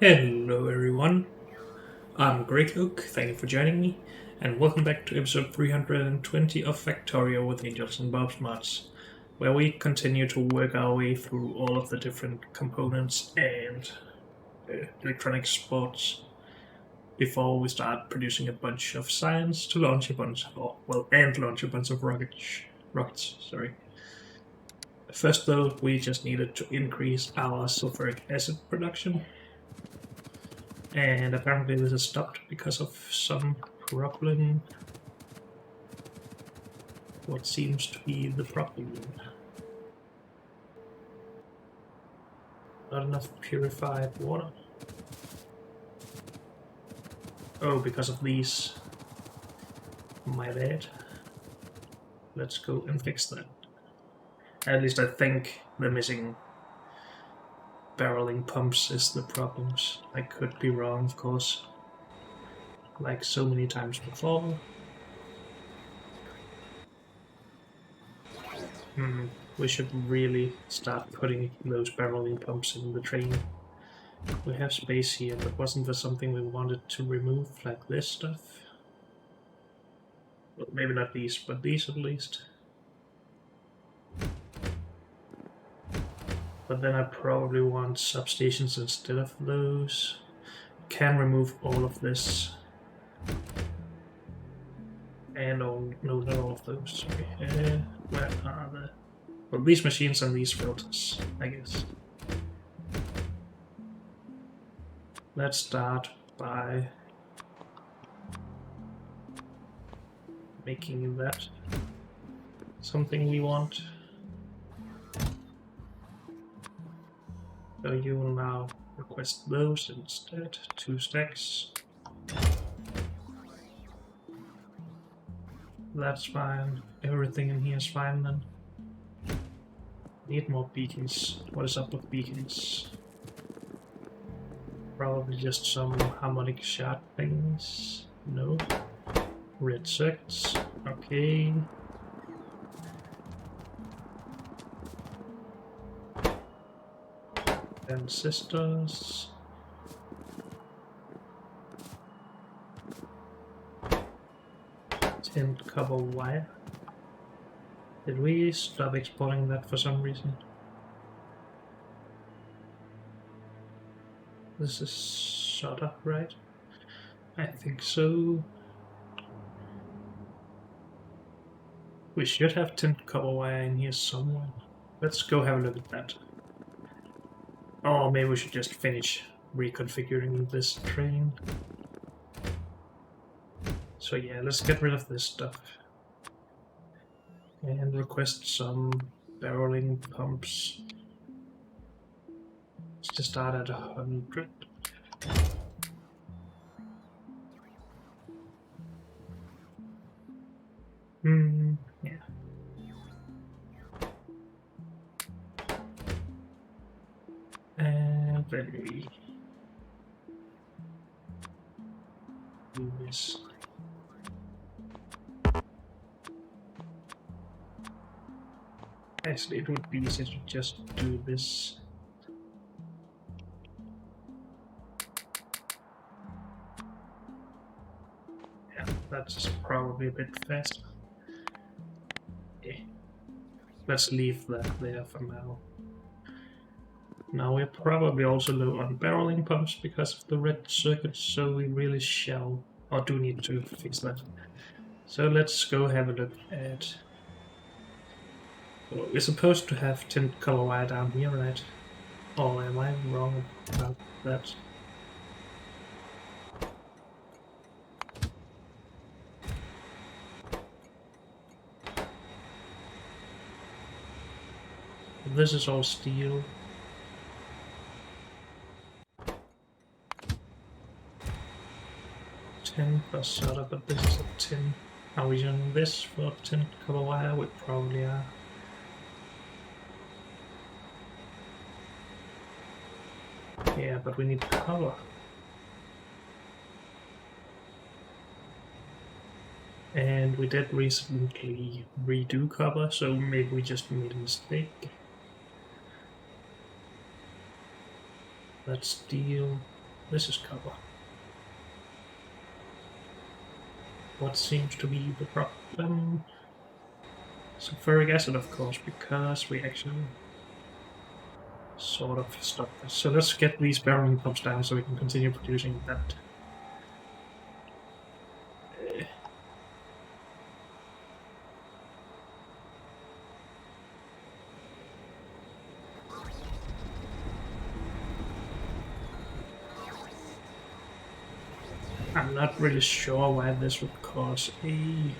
Hello, everyone. I'm Greg Luke. Thank you for joining me, and welcome back to episode 320 of Factorio with Angels and Bob's Mods, where we continue to work our way through all of the different components and electronic sports before we start producing a bunch of science to launch a bunch, launch a bunch of rockets. Sorry. First, though, we just needed to increase our sulfuric acid production. And apparently this is stopped because of some problem. What seems to be the problem? Not enough purified water. Oh, because of these. My bad. Let's go and fix that. At least I think the missing barreling pumps is the problems. I could be wrong, of course. Like so many times before. We should really start putting those barreling pumps in the train. We have space here, but wasn't there something we wanted to remove, like this stuff? Well, maybe not these, but these at least. But then I probably want substations instead of those. Can remove all of this. And no, not all of those. Sorry. Where are the... Well, these machines and these filters, I guess. Let's start by making that something we want. So you will now request those instead, 2 stacks. That's fine. Everything in here is fine then. Need more beacons. What is up with beacons? Probably just some harmonic shard things. No. Red circuits. Okay. Transistors. Tinned copper wire. Did we stop exporting that for some reason? This is solder, right? I think so. We should have tinned copper wire in here somewhere. Let's go have a look at that. Or maybe we should just finish reconfiguring this train. So yeah, let's get rid of this stuff. And request some barreling pumps. Let's just start at 100. Yeah. And then we do this. Actually, it would be easier to just do this. Yeah, that's probably a bit faster. Okay. Let's leave that there for now. Now we're probably also low on barreling pumps because of the red circuits, so we really shall, or do need to fix that. So let's go have a look at... Well, we're supposed to have tinned color wire down here, right? Or am I wrong about that? This is all steel. Tin plus solder, but this is a tin. Are we using this for tin copper wire? We probably are. Yeah, but we need color. And we did recently redo copper, so maybe we just made a mistake. That's steel. This is copper. What seems to be the problem? Sulfuric acid, of course, because we actually sort of stopped this. So let's get these barreling pumps down so we can continue producing that. I'm not really sure why this would cause a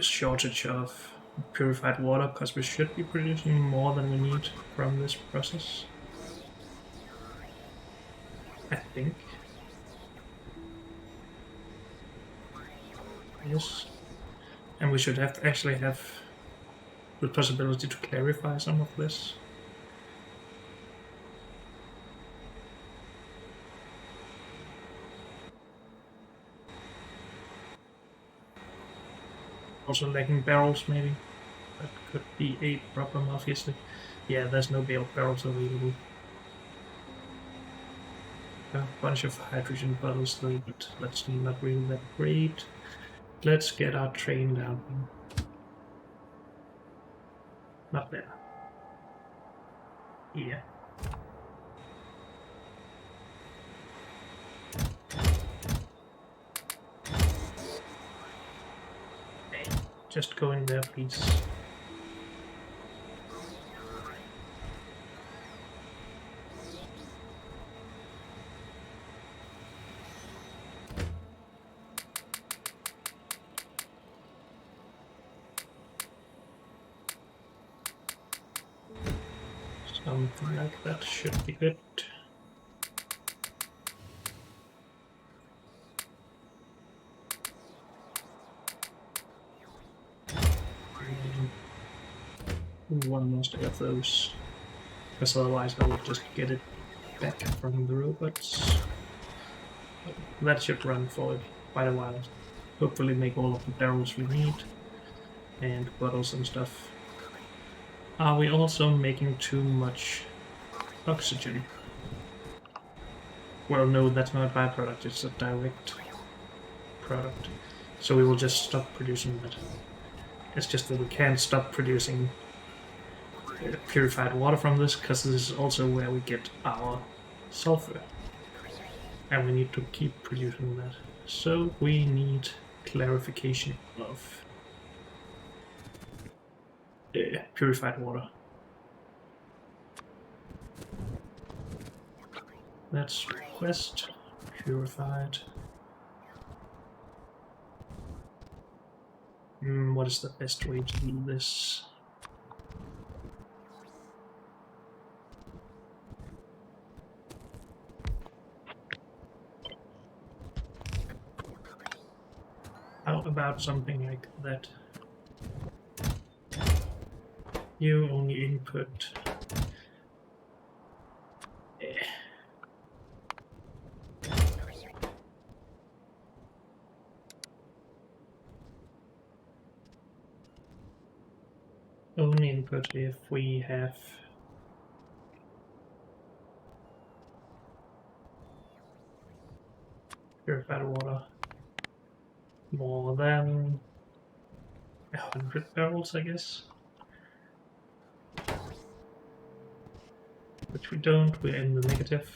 shortage of purified water, because we should be producing more than we need from this process. I think. Yes. And we should actually have the possibility to clarify some of this. Also lacking barrels, maybe. That could be a problem, obviously. Yeah, there's no barrels available. A bunch of hydrogen bottles though, but that's not really that great. Let's get our train down here. Not there. Yeah. Hey, just go in there, please. Something like that should be good. One more stack of those, because otherwise I will just get it back from the robots. That should run for quite a while. Hopefully make all of the barrels we need, and bottles and stuff. Are we also making too much oxygen? Well, no, that's not a byproduct, it's a direct product. So we will just stop producing that. It's just that we can't stop producing purified water from this, because this is also where we get our sulfur. And we need to keep producing that. So we need clarification of purified water. Let's request purified. What is the best way to do this? How about something like that? You only input only input if we have purified water more than 100 barrels, I guess. Which we don't, we're in the negative.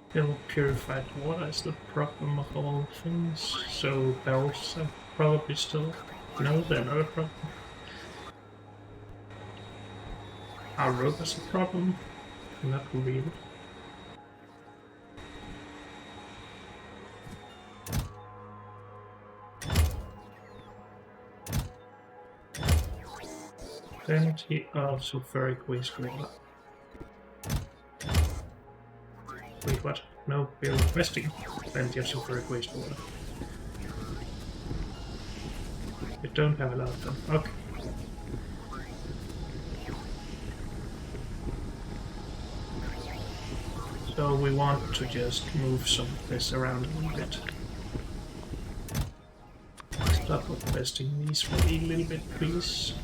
Still purified water is the problem of all things, so barrels are probably still... No, they're not a problem. Are robots a problem? Not really. Plenty of sulfuric wastewater. Wait, what? No, we're requesting plenty of sulfuric wastewater. We don't have a lot of them. Okay. So we want to just move some of this around a little bit. Stop requesting these for a little bit, please.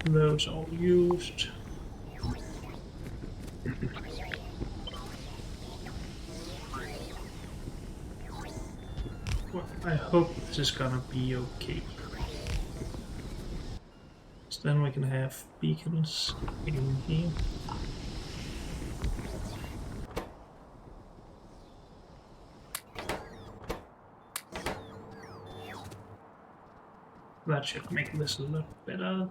Those all used. Well, I hope this is gonna be okay. So then we can have beacons in here. That should make this a lot better.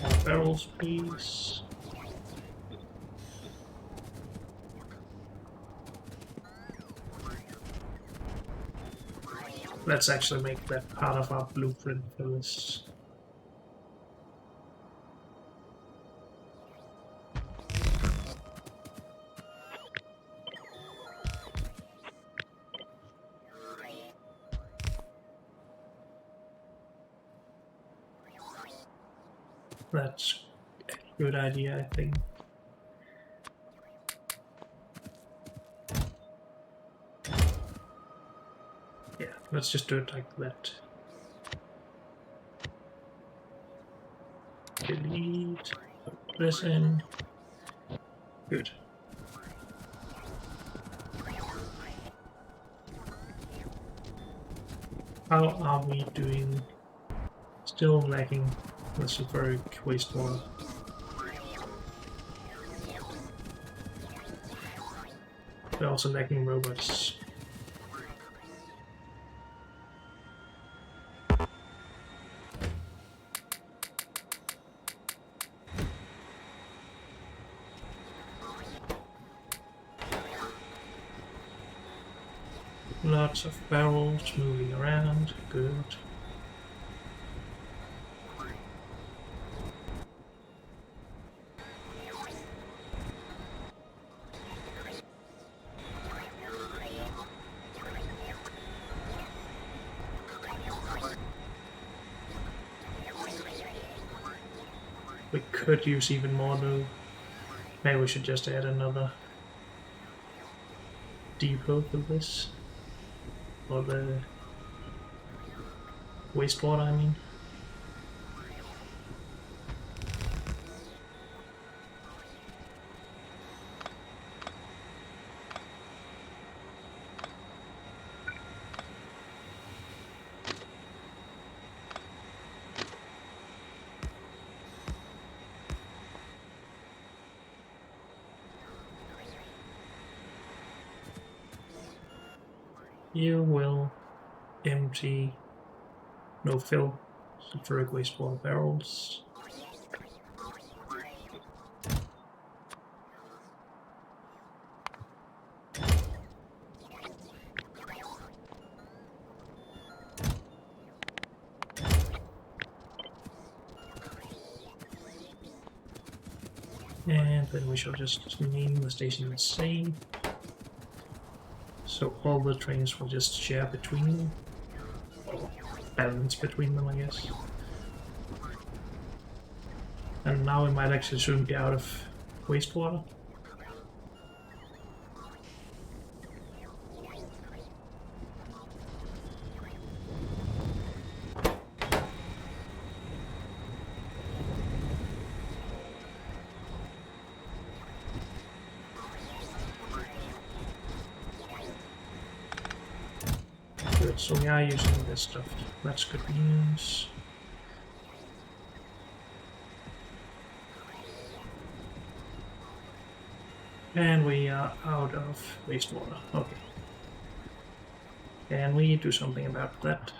More barrels, please. Let's actually make that part of our blueprint for this. That's a good idea, I think. Yeah, let's just do it like that. Delete, put this in. Good. How are we doing? Still lacking the sulfuric wastewater. We're also lacking robots. Lots of barrels moving around, good. We could use even more though. Maybe we should just add another depot for this. Or the wastewater, I mean. You will empty, no fill, sulfuric wastewater barrels. And then we shall just name the station the same. So all the trains will just share between them. Balance between them, I guess. And now we might actually soon be out of wastewater. Good, so we are using this stuff. That's good news. And we are out of wastewater. Okay. Can we do something about that?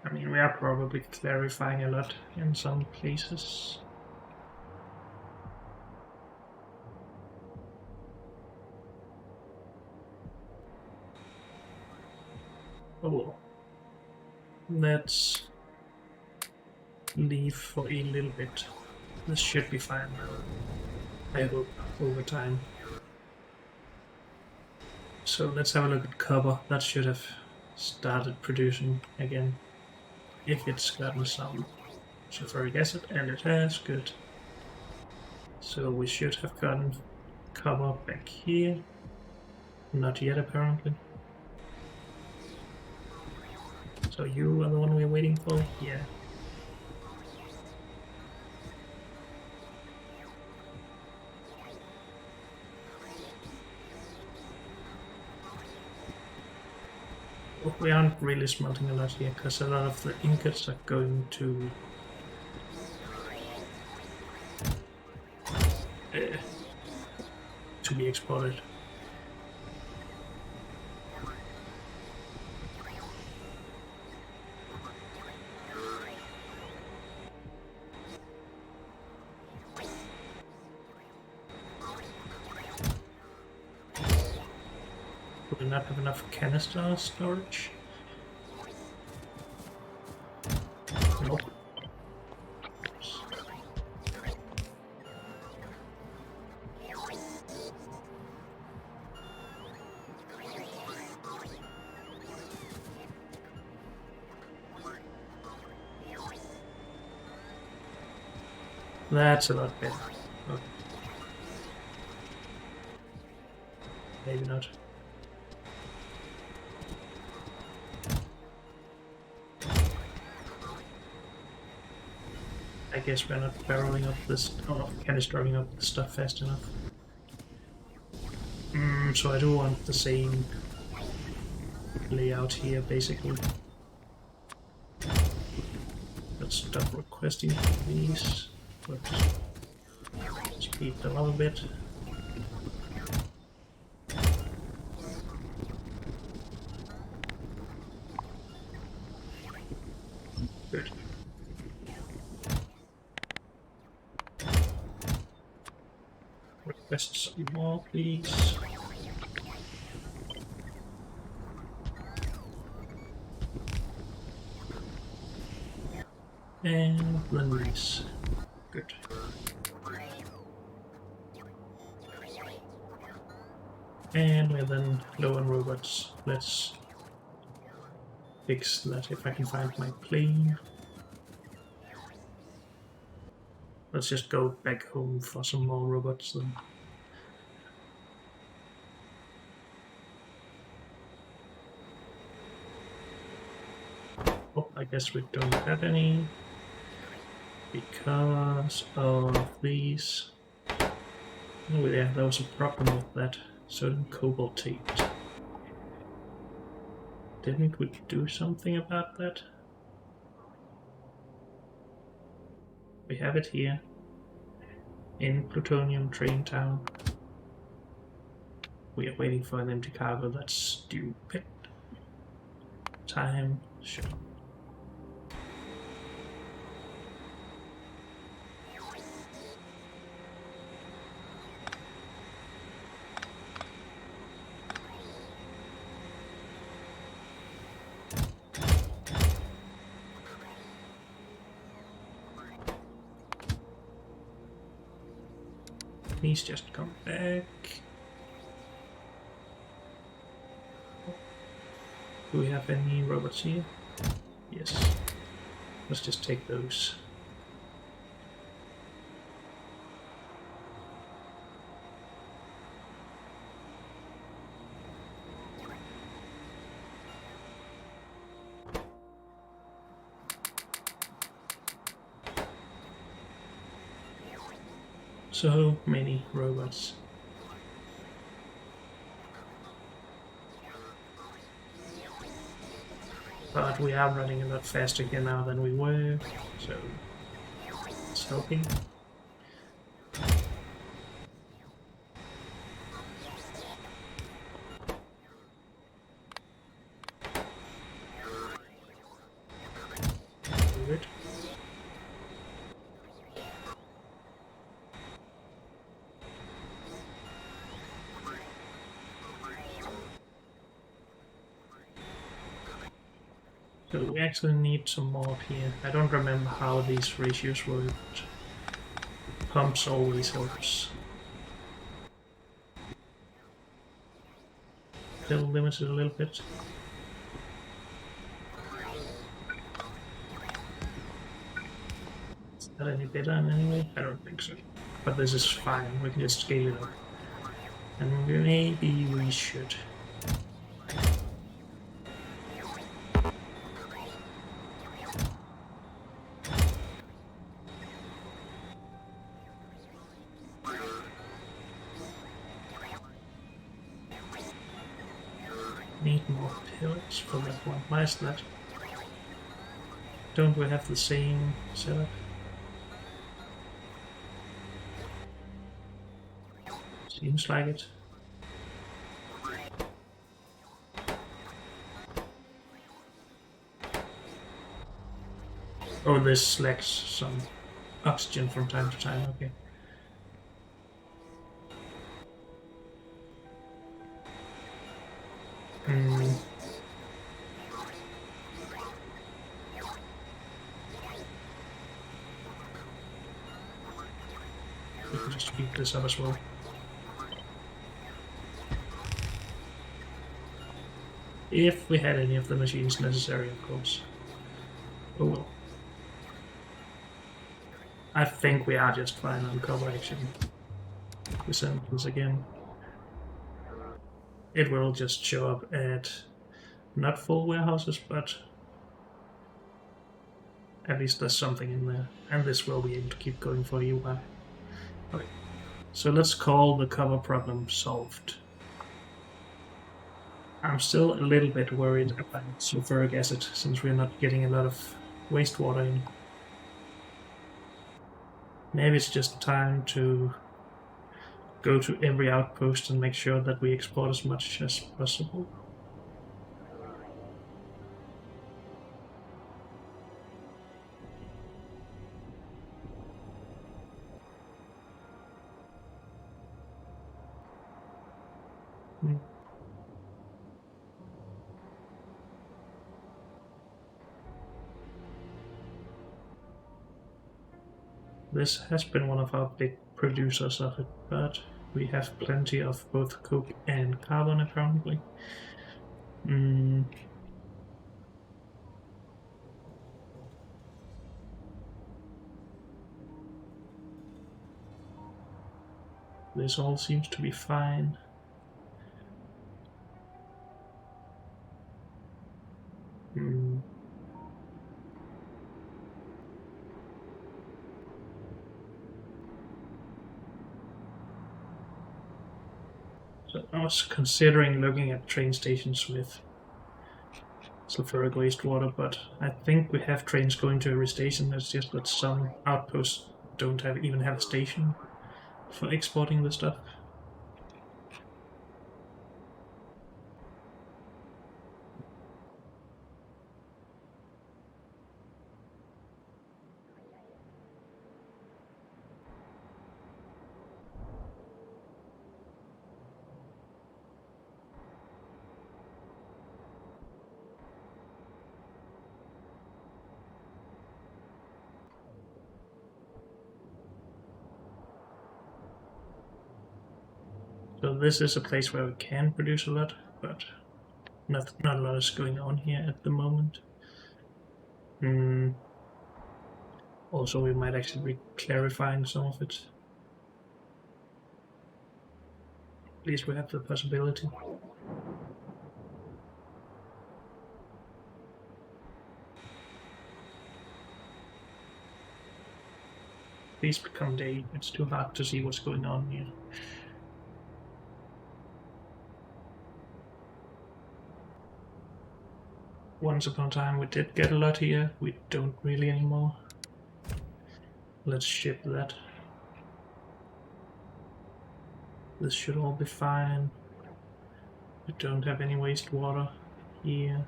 I mean, we are probably clarifying a lot in some places. Oh well. Let's leave for a little bit. This should be fine now. I hope, over time. So let's have a look at copper. That should have started producing again. If it's gotten some sulfuric acid, and it has, good. So we should have gotten copper back here. Not yet, apparently. So you are the one we're waiting for? Yeah. Well, we aren't really smelting a lot here, because a lot of the ingots are going uh, to be exported. Do we not have enough canister storage? Nope. That's a lot better. Okay. Maybe not. I guess we're not barreling up this, or canistering up the stuff fast enough. So I do want the same layout here, basically. Let's stop requesting these. Let's speed them up a bit. Good. Request some more, please. And release. Good. And we're then low on robots. Let's fix that if I can find my plane. Let's just go back home for some more robots then. Oh, I guess we don't have any because of these. Oh yeah, there was a problem with that certain cobaltate. Didn't we do something about that? We have it here in Plutonium Train Town. We are waiting for an empty cargo. That's stupid. Time, sure. Please just come back. Do we have any robots here? Yes. Let's just take those. So many robots. But we are running a lot faster here now than we were, so it's helping. Good. So we actually need some more up here. I don't remember how these ratios work, but pumps always helps. Still limited a little bit. Is that any better in any way? I don't think so. But this is fine, we can just scale it up. And maybe we should. Need more pillars for that one. Why is that? Don't we have the same setup? Seems like it. Oh, this lacks some oxygen from time to time, okay. We can just speed this up as well. If we had any of the machines necessary, of course. Oh well. I think we are just fine on cover actually. We send this again. It will just show up at not full warehouses, but at least there's something in there. And this will be able to keep going for a while. Okay. So let's call the cover problem solved. I'm still a little bit worried about sulfuric acid since we're not getting a lot of wastewater in. Maybe it's just time to go to every outpost and make sure that we export as much as possible. This has been one of our big producers of it, but we have plenty of both coke and carbon apparently. This all seems to be fine. So I was considering looking at train stations with sulfuric wastewater, but I think we have trains going to every station. It's just that some outposts don't even have a station for exporting the stuff. So this is a place where we can produce a lot, but not a lot is going on here at the moment. Also, we might actually be clarifying some of it. At least we have the possibility. Please become day. It's too hard to see what's going on here. Once upon a time we did get a lot here, we don't really anymore. Let's ship that. This should all be fine. We don't have any wastewater here.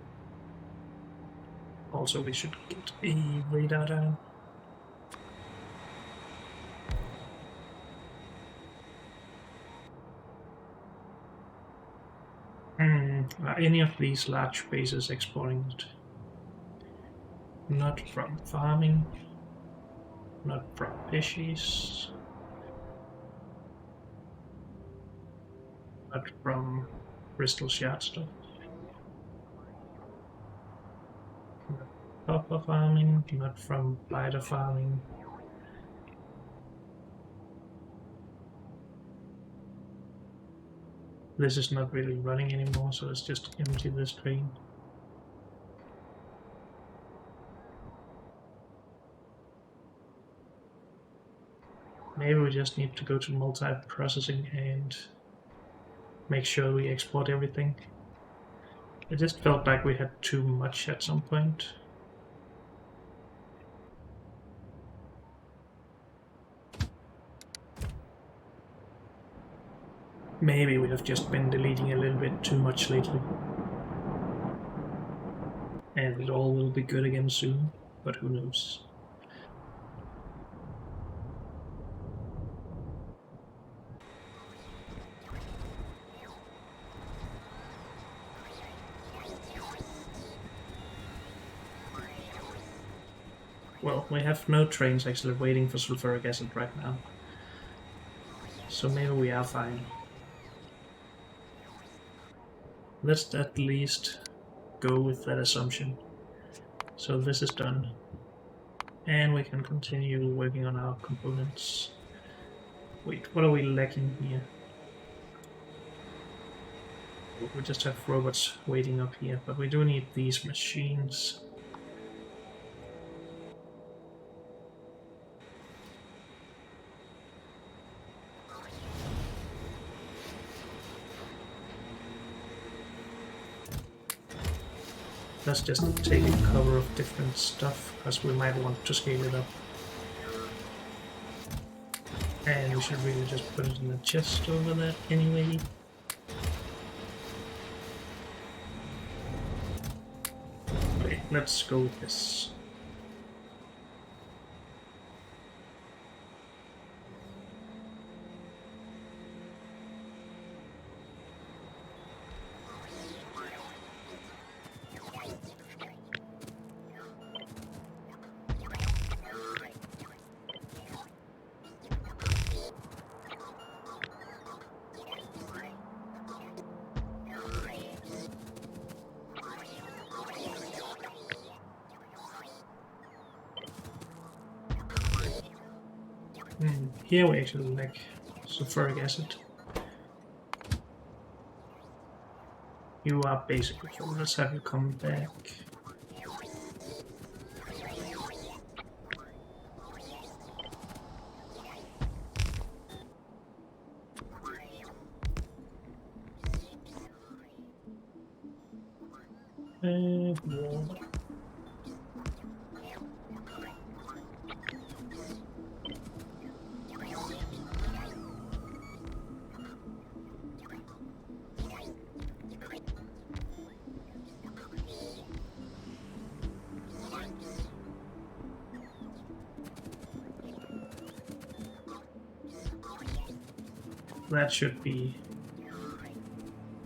Also, we should get a radar down. Are any of these large bases exporting it? Not from farming. Not from fishes. Not from crystal shard stuff. Not copper farming. Not from spider farming. This is not really running anymore, so let's just empty this train. Maybe we just need to go to multi-processing and make sure we export everything. It just felt like we had too much at some point. Maybe we have just been deleting a little bit too much lately. And it all will be good again soon, but who knows. Well, we have no trains actually waiting for sulfuric acid right now. So maybe we are fine. Let's at least go with that assumption. So this is done. And we can continue working on our components. Wait, what are we lacking here? We just have robots waiting up here, but we do need these machines. Let's just take a cover of different stuff, because we might want to scale it up. And we should really just put it in the chest over there anyway. Okay, let's go with this. Here we actually lack sulfuric acid. You are basically full. Let's have you come back. Water. That should be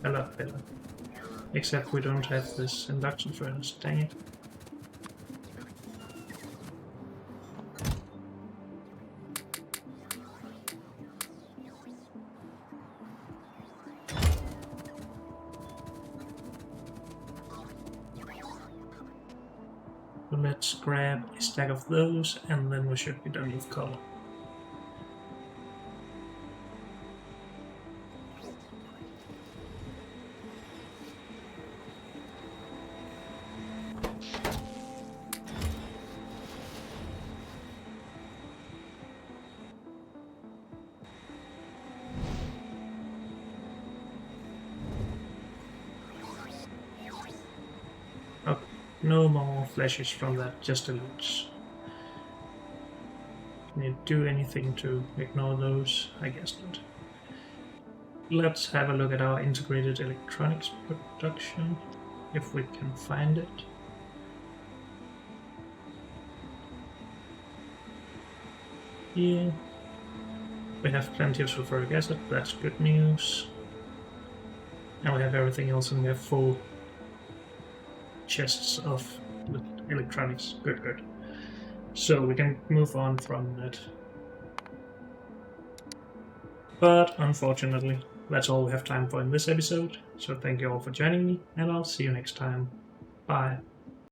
a lot better. Except we don't have this induction furnace, dang it. So let's grab a stack of those and then we should be done with color. No more flashes from that, just elites. Can you do anything to ignore those? I guess not. Let's have a look at our integrated electronics production, if we can find it. Here we have plenty of sulfuric acid, that's good news. And we have everything else, and we have full chests of electronics. Good. So we can move on from that. But unfortunately, that's all we have time for in this episode. So thank you all for joining me, and I'll see you next time. Bye.